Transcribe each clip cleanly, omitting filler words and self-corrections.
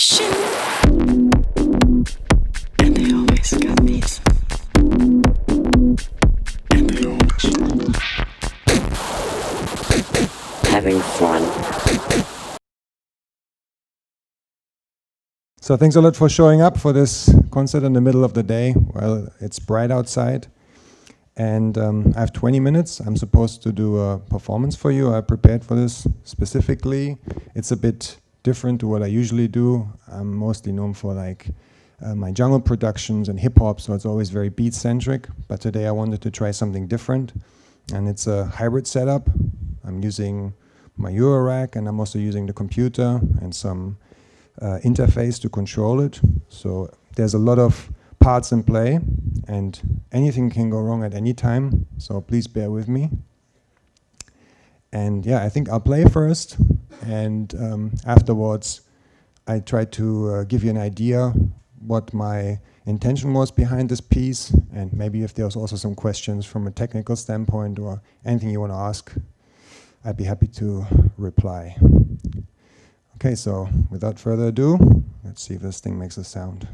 And they always got these. And they always having fun. So thanks a lot for showing up for this concert in the middle of the day. Well, it's bright outside. And I have 20 minutes. I'm supposed to do a performance for you. I prepared for this specifically. It's a bit different to what I usually do. I'm mostly known for like my jungle productions and hip hop, so it's always very beat centric. But today I wanted to try something different. And it's a hybrid setup. I'm using my Eurorack, and I'm also using the computer and some interface to control it. So there's a lot of parts in play, and anything can go wrong at any time, so please bear with me. And yeah, I think I'll play first, and afterwards I try to give you an idea what my intention was behind this piece, and maybe if there's also some questions from a technical standpoint or anything you want to ask, I'd be happy to reply. Okay, so without further ado, let's see if this thing makes a sound.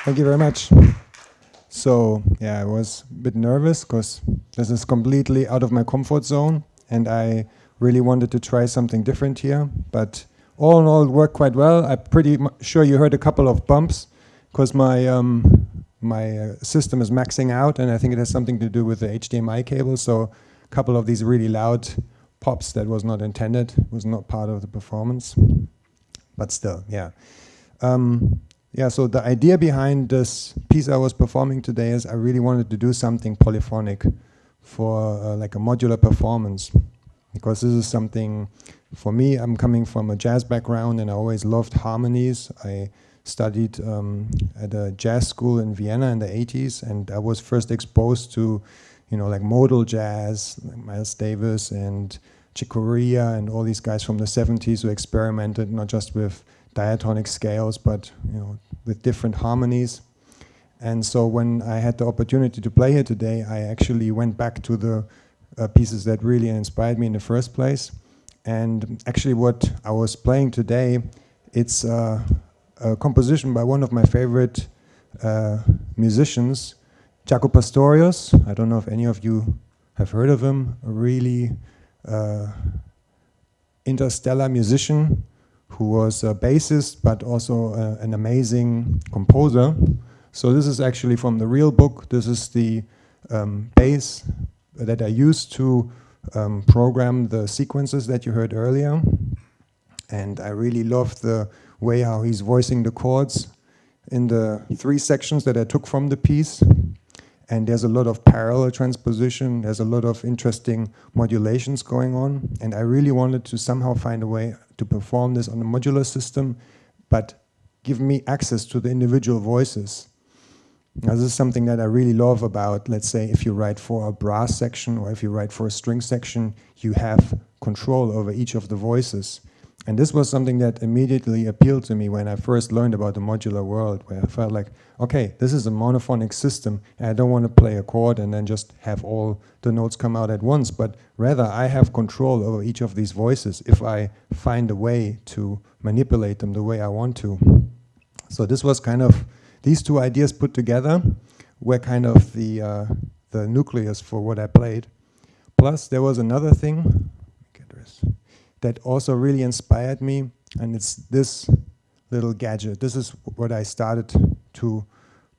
Thank you very much. So, yeah, I was a bit nervous because this is completely out of my comfort zone, and I really wanted to try something different here. But all in all, it worked quite well. I'm pretty sure you heard a couple of bumps because my system is maxing out, and I think it has something to do with the HDMI cable. So a couple of these really loud pops that was not intended, was not part of the performance. But still, yeah. Yeah, so the idea behind this piece I was performing today is I really wanted to do something polyphonic for like a modular performance, because this is something, for me, I'm coming from a jazz background and I always loved harmonies. I studied at a jazz school in Vienna in the 80s, and I was first exposed to, you know, like modal jazz, like Miles Davis and Chick Corea and all these guys from the 70s who experimented not just with diatonic scales, but with different harmonies. And so when I had the opportunity to play here today, I actually went back to the pieces that really inspired me in the first place. And actually what I was playing today, it's a composition by one of my favorite musicians, Jaco Pastorius. I don't know if any of you have heard of him, a really interstellar musician who was a bassist, but also an amazing composer. So this is actually from the real book. This is the bass that I used to program the sequences that you heard earlier. And I really love the way how he's voicing the chords in the 3 sections that I took from the piece. And there's a lot of parallel transposition. There's a lot of interesting modulations going on. And I really wanted to somehow find a way to perform this on a modular system, but give me access to the individual voices. Now, this is something that I really love about, let's say, if you write for a brass section or if you write for a string section, you have control over each of the voices. And this was something that immediately appealed to me when I first learned about the modular world, where I felt like, okay, this is a monophonic system, and I don't want to play a chord and then just have all the notes come out at once, but rather I have control over each of these voices if I find a way to manipulate them the way I want to. So this was kind of, these two ideas put together were kind of the nucleus for what I played. Plus, there was another thing that also really inspired me, and it's this little gadget. This is what I started to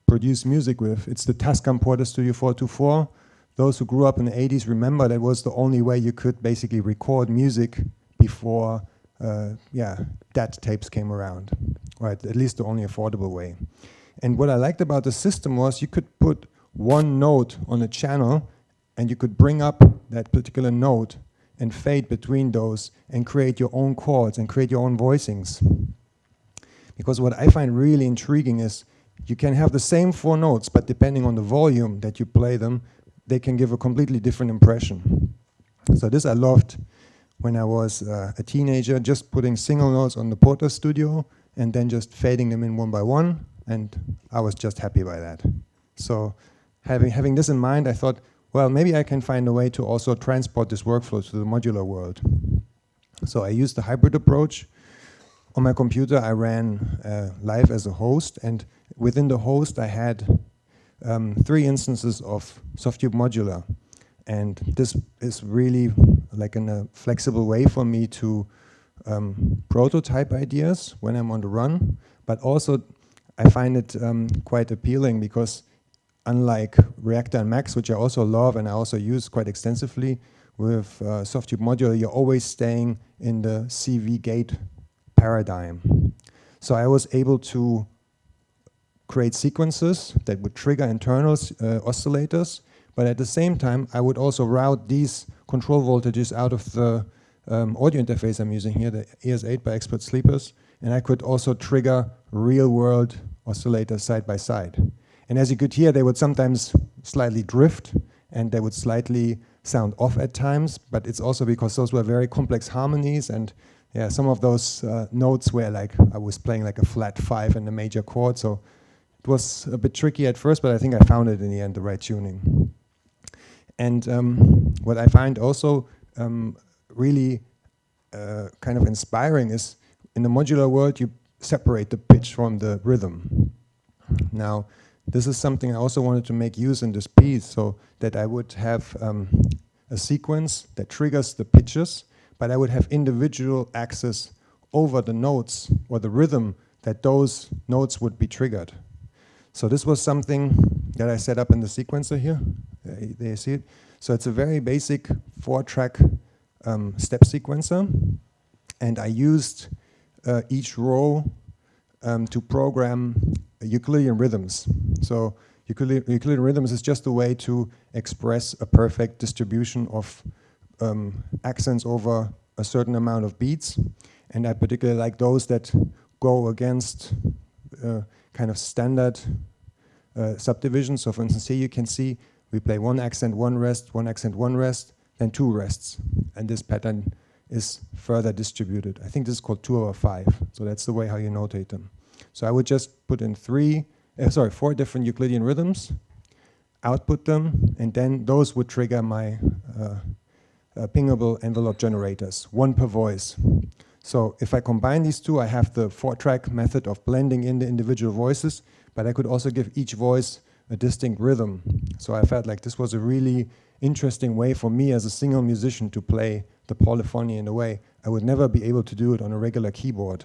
produce music with. It's the Tascam Porter Studio 424. Those who grew up in the 80s remember that was the only way you could basically record music before DAT tapes came around, right? At least the only affordable way. And what I liked about the system was you could put one note on a channel and you could bring up that particular note and fade between those and create your own chords and create your own voicings. Because what I find really intriguing is you can have the same 4 notes, but depending on the volume that you play them, they can give a completely different impression. So this I loved when I was a teenager, just putting single notes on the Porter Studio and then just fading them in one by one, and I was just happy by that. So having this in mind, I thought, well, maybe I can find a way to also transport this workflow to the modular world. So I used the hybrid approach. On my computer, I ran live as a host, and within the host, I had 3 instances of Softube Modular. And this is really like a flexible way for me to prototype ideas when I'm on the run, but also I find it quite appealing because unlike Reactor and Max, which I also love and I also use quite extensively, with Softube Modular, you're always staying in the CV gate paradigm. So I was able to create sequences that would trigger internal oscillators, but at the same time, I would also route these control voltages out of the audio interface I'm using here, the ES8 by Expert Sleepers, and I could also trigger real-world oscillators side by side. And as you could hear, they would sometimes slightly drift, and they would slightly sound off at times, but it's also because those were very complex harmonies, and yeah, some of those notes were like, I was playing like a flat 5 in a major chord, so it was a bit tricky at first, but I think I found it in the end, the right tuning. And what I find also really kind of inspiring is, in the modular world, you separate the pitch from the rhythm. Now, this is something I also wanted to make use in this piece, so that I would have a sequence that triggers the pitches, but I would have individual access over the notes or the rhythm that those notes would be triggered. So this was something that I set up in the sequencer here. There you see it. So it's a very basic 4-track step sequencer, and I used each row to program Euclidean rhythms. So Euclidean rhythms is just a way to express a perfect distribution of accents over a certain amount of beats, and I particularly like those that go against kind of standard subdivisions. So for instance, here you can see we play 1 accent, 1 rest, 1 accent, 1 rest, then 2 rests, and this pattern is further distributed. I think this is called 2/5, so that's the way how you notate them. So I would just put in 4 different Euclidean rhythms, output them, and then those would trigger my pingable envelope generators, 1 per voice. So if I combine these two, I have the 4-track method of blending in the individual voices, but I could also give each voice a distinct rhythm. So I felt like this was a really interesting way for me as a single musician to play the polyphony in a way I would never be able to do it on a regular keyboard.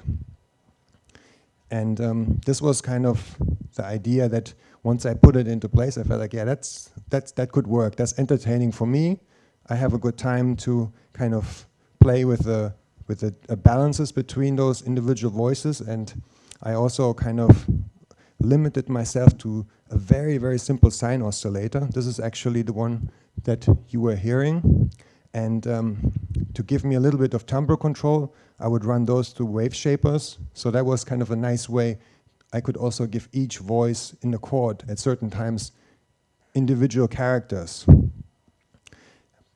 And this was kind of the idea that once I put it into place, I felt like, yeah, that could work. That's entertaining for me. I have a good time to kind of play with the balances between those individual voices, and I also kind of limited myself to a very, very simple sine oscillator. This is actually the one that you were hearing. And to give me a little bit of timbre control, I would run those through wave shapers. So that was kind of a nice way. I could also give each voice in the chord at certain times individual characters.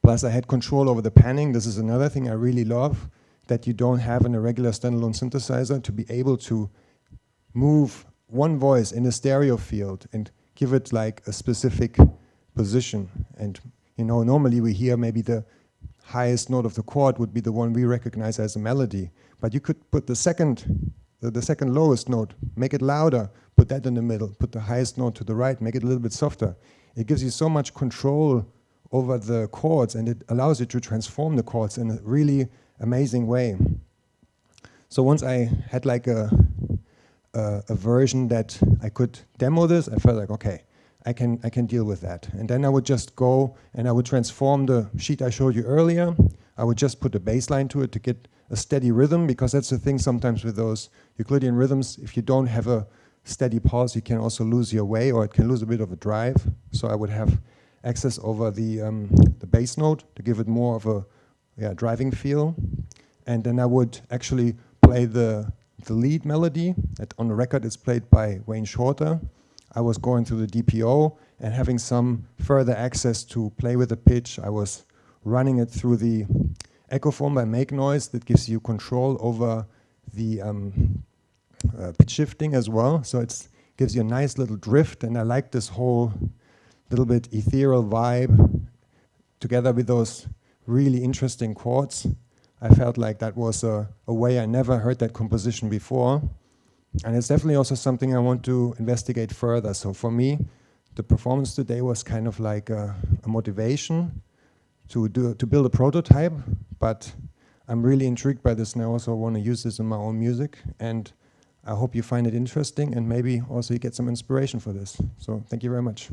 Plus I had control over the panning. This is another thing I really love, that you don't have in a regular standalone synthesizer, to be able to move one voice in a stereo field and give it like a specific position. And you know, normally we hear maybe the highest note of the chord would be the one we recognize as a melody, but you could put the second lowest note, make it louder, put that in the middle, put the highest note to the right, make it a little bit softer. It gives you so much control over the chords, and it allows you to transform the chords in a really amazing way. So once I had like a version that I could demo this, I felt like, okay, I can deal with that. And then I would just go and I would transform the sheet I showed you earlier. I would just put a bass line to it to get a steady rhythm, because that's the thing sometimes with those Euclidean rhythms. If you don't have a steady pulse, you can also lose your way, or it can lose a bit of a drive. So I would have access over the bass note to give it more of a driving feel. And then I would actually play the lead melody. On the record it's played by Wayne Shorter. I was going through the DPO and having some further access to play with the pitch. I was running it through the Echophone by Make Noise that gives you control over the pitch shifting as well. So it gives you a nice little drift, and I like this whole little bit ethereal vibe together with those really interesting chords. I felt like that was a way I never heard that composition before. And it's definitely also something I want to investigate further. So for me, the performance today was kind of like a motivation to build a prototype, but I'm really intrigued by this and I also want to use this in my own music, and I hope you find it interesting and maybe also you get some inspiration for this. So thank you very much.